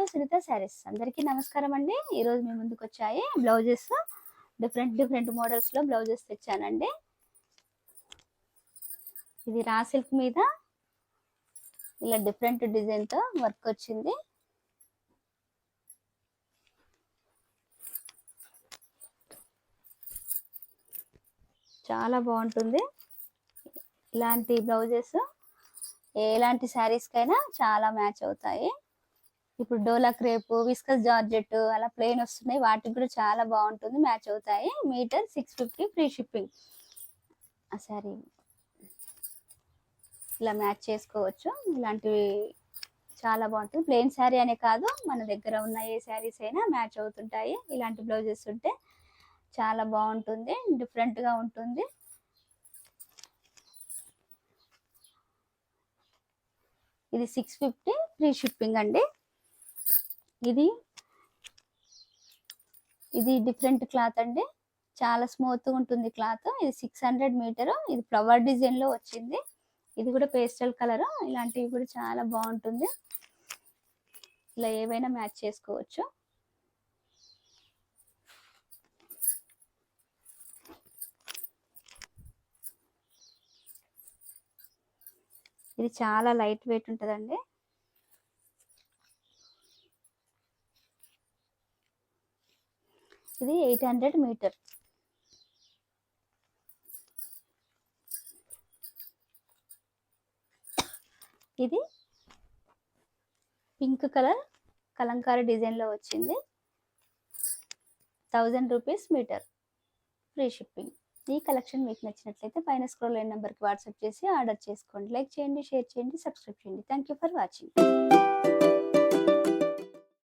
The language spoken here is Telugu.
సునీత శారీస్. అందరికీ నమస్కారం అండి. ఈరోజు మీ ముందుకు వచ్చాయి బ్లౌజెస్, డిఫరెంట్ మోడల్స్లో బ్లౌజెస్ తెచ్చానండి. ఇది రా సిల్క్ మీద ఇలా డిఫరెంట్ డిజైన్తో వర్క్ వచ్చింది. చాలా బాగుంటుంది. ఇలాంటి బ్లౌజెస్ ఎలాంటి శారీస్కైనా చాలా మ్యాచ్ అవుతాయి. ఇప్పుడు డోలా క్రేప్, విస్కస్ జార్జెట్ అలా ప్లెయిన్ వస్తున్నాయి, వాటికి కూడా చాలా బాగుంటుంది, మ్యాచ్ అవుతాయి. Metre 650 free shipping. ఆ శారీ ఇలా మ్యాచ్ చేసుకోవచ్చు. ఇలాంటివి చాలా బాగుంటుంది. ప్లెయిన్ శారీ అనే కాదు, మన దగ్గర ఉన్న ఏ శారీస్ అయినా మ్యాచ్ అవుతుంటాయి. ఇలాంటి బ్లౌజెస్ ఉంటే చాలా బాగుంటుంది, డిఫరెంట్గా ఉంటుంది. ఇది 650 ఫ్రీ షిప్పింగ్ అండి. ఇది డిఫరెంట్ క్లాత్ అండి, చాలా స్మూత్గా ఉంటుంది క్లాత్. ఇది 600 మీటర్. ఇది ఫ్లవర్ డిజైన్లో వచ్చింది. ఇది కూడా పేస్టల్ కలర్. ఇలాంటివి కూడా చాలా బాగుంటుంది. ఇలా ఏవైనా మ్యాచ్ చేసుకోవచ్చు. ఇది చాలా లైట్ వెయిట్ ఉంటుందండి. ఇది 800 మీటర్. ఇది పింక్ కలర్ కలంకారీ డిజైన్లో వచ్చింది. 1000 రూపీస్ మీటర్, ఫ్రీ షిప్పింగ్. ఈ కలెక్షన్ మీకు నచ్చినట్లయితే పైన స్క్రోల్ అయిన నెంబర్కి వాట్సాప్ చేసి ఆర్డర్ చేసుకోండి. లైక్ చేయండి, షేర్ చేయండి, సబ్స్క్రైబ్ చేయండి. Thank you for watching.